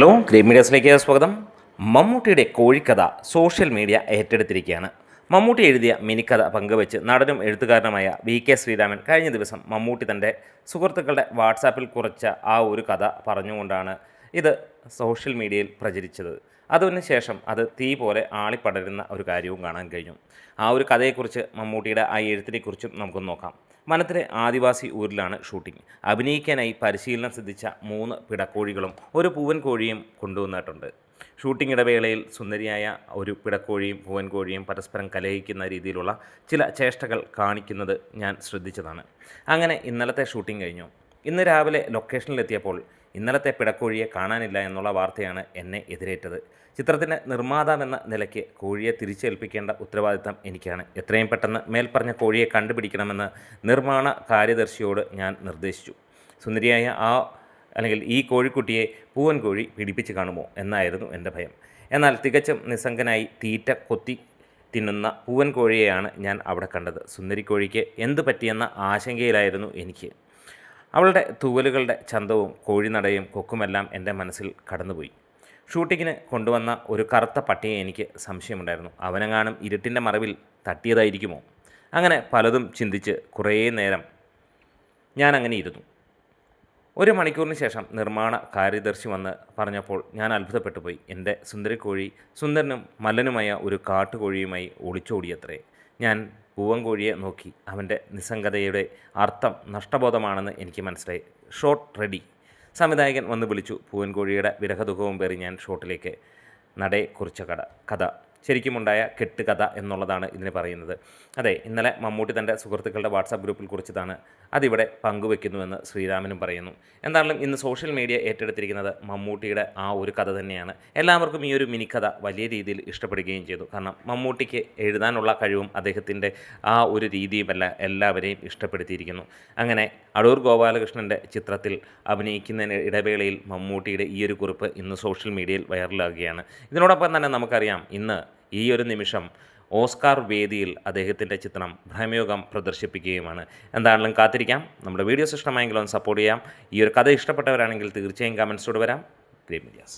Hello, green മീഡിയസിലേക്ക് സ്വാഗതം. മമ്മൂട്ടിയുടെ കോഴിക്കഥ social media ഏറ്റെടുത്തിരിക്കുകയാണ്. Mammootty എഴുതിയ മിനിക്കഥ പങ്കുവച്ച് നടനും എഴുത്തുകാരനുമായ VK ശ്രീരാമൻ കഴിഞ്ഞ ദിവസം മമ്മൂട്ടി തൻ്റെ സുഹൃത്തുക്കളുടെ വാട്സാപ്പിൽ കുറിച്ച ആ ഒരു കഥ പറഞ്ഞുകൊണ്ടാണ് ഇത് സോഷ്യൽ മീഡിയയിൽ പ്രചരിച്ചത്. അതിനുശേഷം അത് തീ പോലെ ആളിപ്പടരുന്ന ഒരു കാര്യവും കാണാൻ കഴിഞ്ഞു. ആ ഒരു കഥയെക്കുറിച്ച്, മമ്മൂട്ടിയുടെ ആ എഴുത്തിനെക്കുറിച്ചും നമുക്കൊന്ന് നോക്കാം. വനത്തിലെ ആദിവാസി ഊരിലാണ് ഷൂട്ടിംഗ്. അഭിനയിക്കാനായി പരിശീലനം സിദ്ധിച്ച 3 പിടക്കോഴികളും ഒരു പൂവൻ കോഴിയും കൊണ്ടുവന്നിട്ടുണ്ട്. ഷൂട്ടിംഗ് ഇടവേളയിൽ സുന്ദരിയായ ഒരു പിടക്കോഴിയും പൂവൻ കോഴിയും പരസ്പരം കലഹിക്കുന്ന രീതിയിലുള്ള ചില ചേഷ്ടകൾ കാണിക്കുന്നത് ഞാൻ ശ്രദ്ധിച്ചതാണ്. അങ്ങനെ ഇന്നലത്തെ ഷൂട്ടിംഗ് കഴിഞ്ഞു. ഇന്ന് രാവിലെ ലൊക്കേഷനിലെത്തിയപ്പോൾ ഇന്നലത്തെ പിടക്കോഴിയെ കാണാനില്ല എന്നുള്ള വാർത്തയാണ് എന്നെ എതിരേറ്റത്. ചിത്രത്തിൻ്റെ നിർമ്മാതാവെന്ന നിലയ്ക്ക് കോഴിയെ തിരിച്ചേൽപ്പിക്കേണ്ട ഉത്തരവാദിത്തം എനിക്കാണ്. എത്രയും പെട്ടെന്ന് മേൽപ്പറഞ്ഞ കോഴിയെ കണ്ടുപിടിക്കണമെന്ന് നിർമ്മാണ കാര്യദർശിയോട് ഞാൻ നിർദ്ദേശിച്ചു. സുന്ദരിയായ അല്ലെങ്കിൽ ഈ കോഴിക്കുട്ടിയെ പൂവൻ കോഴി പിടിപ്പിച്ച് കാണുമോ എന്നായിരുന്നു എൻ്റെ ഭയം. എന്നാൽ തികച്ചും നിസ്സംഗനായി തീറ്റ കൊത്തി തിന്നുന്ന പൂവൻ കോഴിയെയാണ് ഞാൻ അവിടെ കണ്ടത്. സുന്ദരി കോഴിക്ക് എന്ത് പറ്റിയെന്ന ആശങ്കയിലായിരുന്നു എനിക്ക്. അവളുടെ തൂവലുകളുടെ ചന്തവും കോഴിനടയും കൊക്കുമെല്ലാം എൻ്റെ മനസ്സിൽ കടന്നുപോയി. ഷൂട്ടിങ്ങിന് കൊണ്ടുവന്ന ഒരു കറുത്ത പട്ടിയെ എനിക്ക് സംശയമുണ്ടായിരുന്നു. അവനെങ്ങാനും ഇരുട്ടിൻ്റെ മറവിൽ തട്ടിയതായിരിക്കുമോ? അങ്ങനെ പലതും ചിന്തിച്ച് കുറേ നേരം ഞാനങ്ങനെ ഇരുന്നു. 1 മണിക്കൂറിന് ശേഷം നിർമ്മാണ കാര്യദർശി വന്ന് പറഞ്ഞപ്പോൾ ഞാൻ അത്ഭുതപ്പെട്ടു പോയി. എൻ്റെ സുന്ദരിക്കോഴി സുന്ദരനും മല്ലനുമായ ഒരു കാട്ടുകോഴിയുമായി ഒളിച്ചോടിയത്രേ. ഞാൻ പൂവൻ കോഴിയെ നോക്കി. അവൻ്റെ നിസ്സംഗതയുടെ അർത്ഥം നഷ്ടബോധമാണെന്ന് എനിക്ക് മനസ്സിലായി. Shot ready. സംവിധായകൻ വന്ന് വിളിച്ചു. പൂവൻ കോഴിയുടെ വിരഹദുഃഖവും പേറി ഞാൻ ഷോട്ടിലേക്ക് നടയെ കുറിച്ച കഥ ശരിക്കുമുണ്ടായ കെട്ടുകഥ എന്നുള്ളതാണ് ഇതിന് പറയുന്നത്. അതെ, ഇന്നലെ മമ്മൂട്ടി തൻ്റെ സുഹൃത്തുക്കളുടെ വാട്സാപ്പ് ഗ്രൂപ്പിൽ കുറിച്ചതാണ്. അതിവിടെ പങ്കുവെക്കുന്നുവെന്ന് ശ്രീരാമനും പറയുന്നു. എന്തായാലും ഇന്ന് സോഷ്യൽ മീഡിയ ഏറ്റെടുത്തിരിക്കുന്നത് മമ്മൂട്ടിയുടെ ആ ഒരു കഥ തന്നെയാണ്. എല്ലാവർക്കും ഈ ഒരു മിനിക്കഥ വലിയ രീതിയിൽ ഇഷ്ടപ്പെടുകയും ചെയ്തു. കാരണം മമ്മൂട്ടിക്ക് എഴുതാനുള്ള കഴിവും അദ്ദേഹത്തിൻ്റെ ആ ഒരു രീതിയുമല്ല എല്ലാവരെയും ഇഷ്ടപ്പെടുത്തിയിരിക്കുന്നു. അങ്ങനെ അടൂർ ഗോപാലകൃഷ്ണൻ്റെ ചിത്രത്തിൽ അഭിനയിക്കുന്നതിന് ഇടവേളയിൽ മമ്മൂട്ടിയുടെ ഈ ഒരു കുറിപ്പ് ഇന്ന് സോഷ്യൽ മീഡിയയിൽ വൈറലാകുകയാണ്. ഇതിനോടൊപ്പം തന്നെ നമുക്കറിയാം, ഇന്ന് ഈ ഒരു നിമിഷം ഓസ്കാർ വേദിയിൽ അദ്ദേഹത്തിൻ്റെ ചിത്രം ഭ്രമയുഗം പ്രദർശിപ്പിക്കുകയുമാണ്. എന്താണെങ്കിലും കാത്തിരിക്കാം. നമ്മുടെ വീഡിയോസ് ഇഷ്ടമായെങ്കിലും ഒന്ന് സപ്പോർട്ട് ചെയ്യാം. ഈ ഒരു കഥ ഇഷ്ടപ്പെട്ടവരാണെങ്കിൽ തീർച്ചയായും കമൻസോട് വരാം. Green medias.